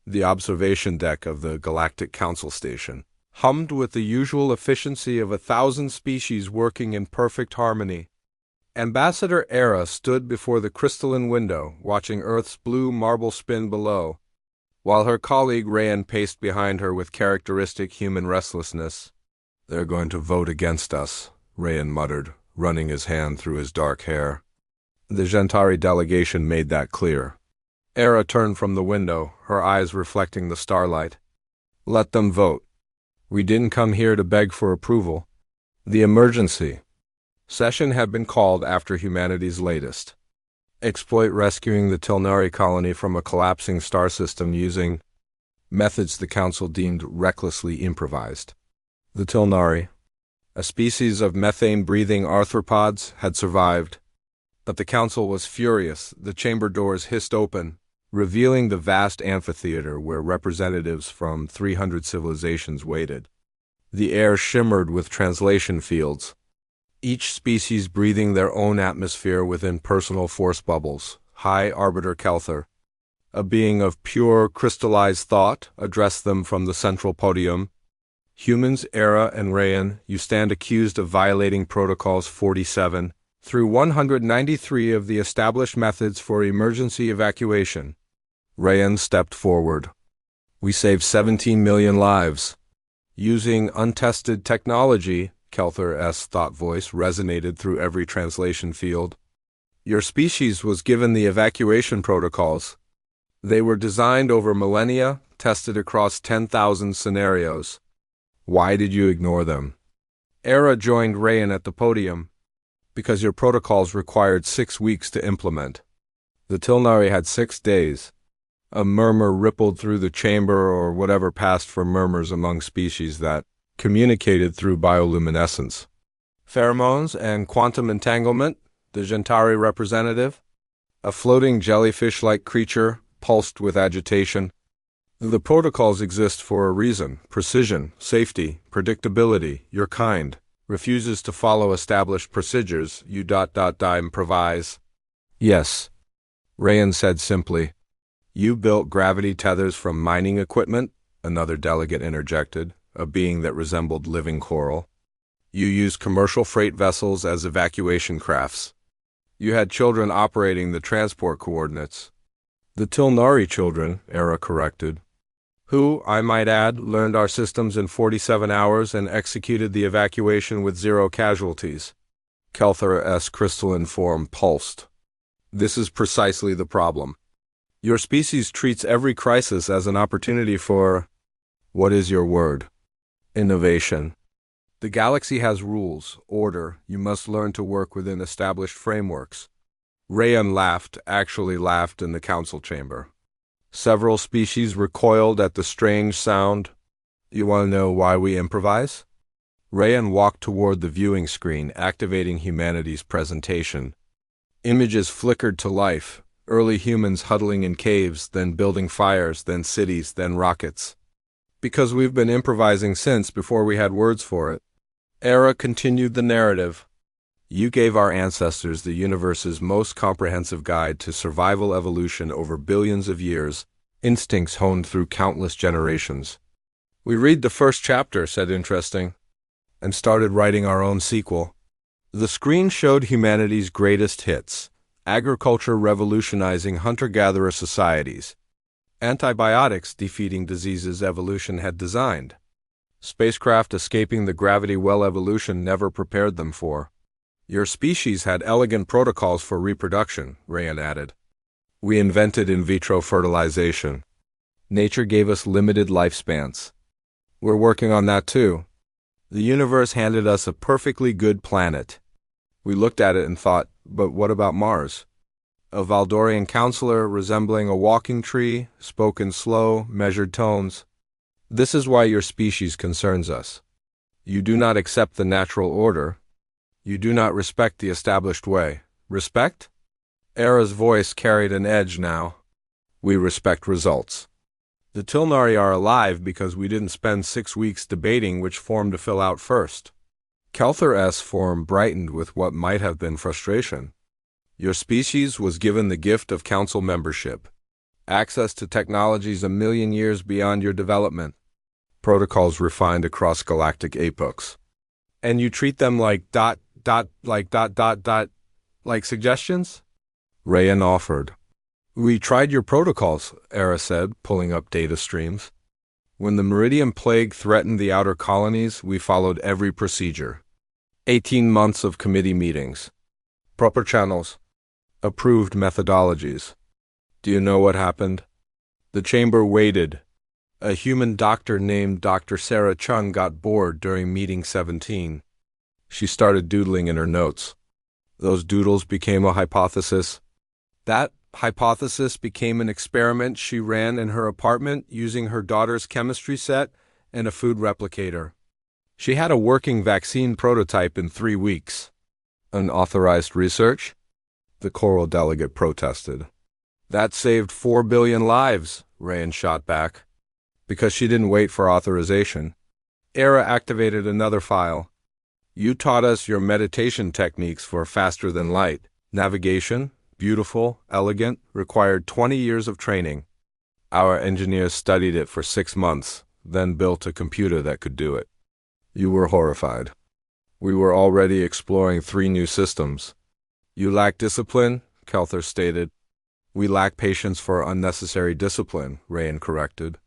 The observation deck of the Galactic Council Station hummed with the usual efficiency of 1,000 species working in perfect harmony. Ambassador Era stood before the crystalline window, watching Earth's blue marble spin below, while her colleague Rayan paced behind her with characteristic human restlessness. "They're going to vote against us," Rayan muttered, running his hand through his dark hair. The Gentari delegation made that clear. Era turned from the window, her eyes reflecting the starlight. "Let them vote. We didn't come here to beg for approval." The emergency session had been called after humanity's latest exploit, rescuing the Tilnari colony from a collapsing star system using methods the Council deemed recklessly improvised. The Tilnari, a species of methane-breathing arthropods, had survived, but the Council was furious. The chamber doors hissed open, revealing the vast amphitheater where representatives from 300 civilizations waited. The air shimmered with translation fields, each species breathing their own atmosphere within personal force bubbles. High Arbiter Kelther, a being of pure, crystallized thought, addressed them from the central podium. "Humans, Era and Rayan, you stand accused of violating Protocols 47 through 193 of the established methods for emergency evacuation." Rayan stepped forward. "We saved 17 million lives. Using untested technology," Kelther's thought voice resonated through every translation field. "Your species was given the evacuation protocols. They were designed over millennia, tested across 10,000 scenarios. Why did you ignore them?" Era joined Rayan at the podium. "Because your protocols required 6 weeks to implement. The Tilnari had 6 days. A murmur rippled through the chamber, or whatever passed for murmurs among species that communicated through bioluminescence. "Pheromones and quantum entanglement," the Gentari representative, a floating jellyfish-like creature, pulsed with agitation. "The protocols exist for a reason. Precision, safety, predictability. Your kind refuses to follow established procedures. You improvise." "Yes," Rayan said simply. "You built gravity tethers from mining equipment," another delegate interjected, a being that resembled living coral. "You used commercial freight vessels as evacuation crafts. You had children operating the transport coordinates." "The Tilnari children," Era corrected, "who, I might add, learned our systems in 47 hours and executed the evacuation with 0 casualties." Kelther's crystalline form pulsed. "This is precisely the problem. Your species treats every crisis as an opportunity for, what is your word? Innovation. The galaxy has rules, order. You must learn to work within established frameworks." Rayan laughed, actually laughed in the council chamber. Several species recoiled at the strange sound. "You want to know why we improvise?" Rayan walked toward the viewing screen, activating humanity's presentation. Images flickered to life. Early humans huddling in caves, then building fires, then cities, then rockets. "Because we've been improvising since before we had words for it." Era continued the narrative. "You gave our ancestors the universe's most comprehensive guide to survival evolution over billions of years, instincts honed through countless generations. We read the first chapter," said Interesting, "and started writing our own sequel." The screen showed humanity's greatest hits. Agriculture revolutionizing hunter-gatherer societies. Antibiotics defeating diseases evolution had designed. Spacecraft escaping the gravity well evolution never prepared them for. "Your species had elegant protocols for reproduction," Rayan added. "We invented in vitro fertilization. Nature gave us limited lifespans. We're working on that too. The universe handed us a perfectly good planet. We looked at it and thought, but what about Mars?" A Valdorian counselor, resembling a walking tree, spoke in slow, measured tones. "This is why your species concerns us. You do not accept the natural order. You do not respect the established way." "Respect?" Era's voice carried an edge now. "We respect results. The Tilnari are alive because we didn't spend 6 weeks debating which form to fill out first." Kelther's form brightened with what might have been frustration. "Your species was given the gift of council membership. Access to technologies a million years beyond your development. Protocols refined across galactic epochs. And you treat them like like suggestions? Rayan offered. We tried your protocols, Era said, pulling up data streams. When the Meridian Plague threatened the outer colonies, we followed every procedure. 18 months of committee meetings. Proper channels. Approved methodologies. Do you know what happened? The chamber waited. A human doctor named Dr. Sarah Chung got bored during meeting 17. She started doodling in her notes. Those doodles became a hypothesis. That hypothesis became an experiment she ran in her apartment using her daughter's chemistry set and a food replicator. She had a working vaccine prototype in 3 weeks. Unauthorized research? The choral delegate protested. That saved 4 billion lives, Rayan shot back. Because she didn't wait for authorization. Era activated another file. You taught us your meditation techniques for faster than light. Navigation, beautiful, elegant, required 20 years of training. Our engineers studied it for 6 months, then built a computer that could do it. You were horrified. We were already exploring 3 new systems. You lack discipline, Kelther stated. We lack patience for unnecessary discipline, Rayan corrected.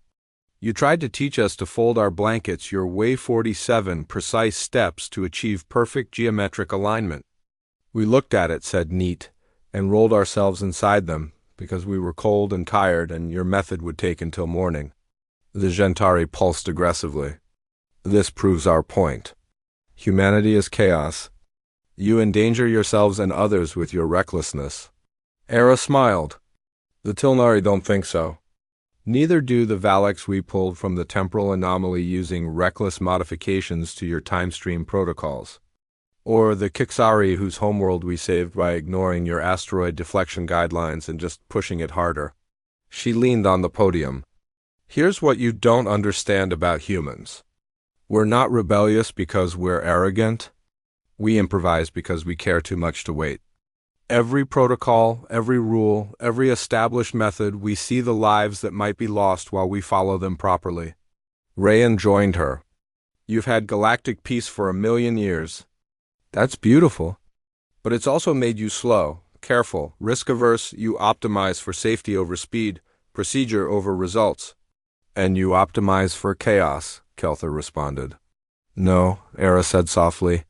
You tried to teach us to fold our blankets your way 47 precise steps to achieve perfect geometric alignment. We looked at it, said Neat, and rolled ourselves inside them, because we were cold and tired and your method would take until morning. The Gentari pulsed aggressively. This proves our point. Humanity is chaos. You endanger yourselves and others with your recklessness. Era smiled. The Tilnari don't think so. Neither do the Valaks we pulled from the temporal anomaly using reckless modifications to your time-stream protocols. Or the Kixari whose homeworld we saved by ignoring your asteroid deflection guidelines and just pushing it harder. She leaned on the podium. Here's what you don't understand about humans. We're not rebellious because we're arrogant. We improvise because we care too much to wait. Every protocol, every rule, every established method, we see the lives that might be lost while we follow them properly. Rayan joined her. You've had galactic peace for 1 million years. That's beautiful. But it's also made you slow, careful, risk-averse. You optimize for safety over speed, procedure over results. And you optimize for chaos, Kelther responded. No, Era said softly.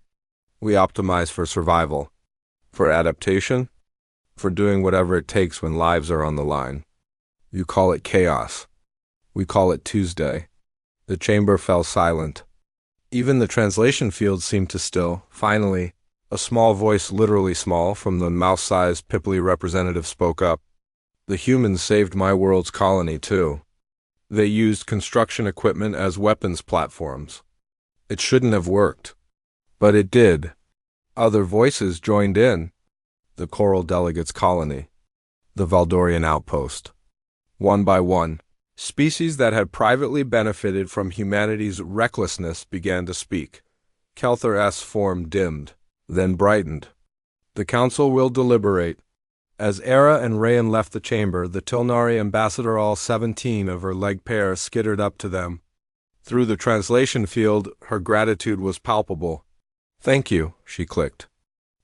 We optimize for survival. For adaptation? For doing whatever it takes when lives are on the line. You call it chaos. We call it Tuesday. The chamber fell silent. Even the translation field seemed to still. Finally, a small voice, literally small, from the mouse-sized Pipley representative spoke up. The humans saved my world's colony, too. They used construction equipment as weapons platforms. It shouldn't have worked. But it did. Other voices joined in. The Choral Delegates Colony. The Valdorian Outpost. One by one, species that had privately benefited from humanity's recklessness began to speak. Kelther-S form dimmed, then brightened. The council will deliberate. As Era and Rayan left the chamber, the Tilnari ambassador, all 17 of her leg pair, skittered up to them. Through the translation field, her gratitude was palpable. Thank you, she clicked.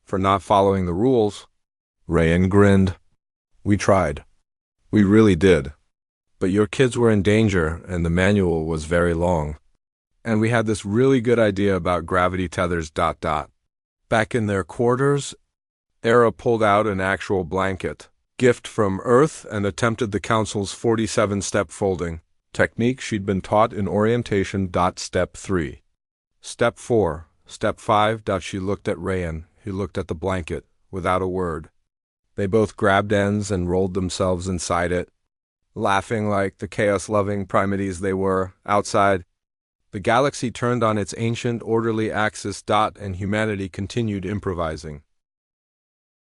For not following the rules. Rayan grinned. We tried. We really did. But your kids were in danger, and the manual was very long. And we had this really good idea about gravity tethers ... Back in their quarters, Era pulled out an actual blanket, gift from Earth, and attempted the council's 47-step folding, technique she'd been taught in orientation. Step 3. Step 4. Step 5. She looked at Rayan. He looked at the blanket, without a word. They both grabbed ends and rolled themselves inside it, laughing like the chaos-loving primates they were. Outside, the galaxy turned on its ancient, orderly axis. And humanity continued improvising.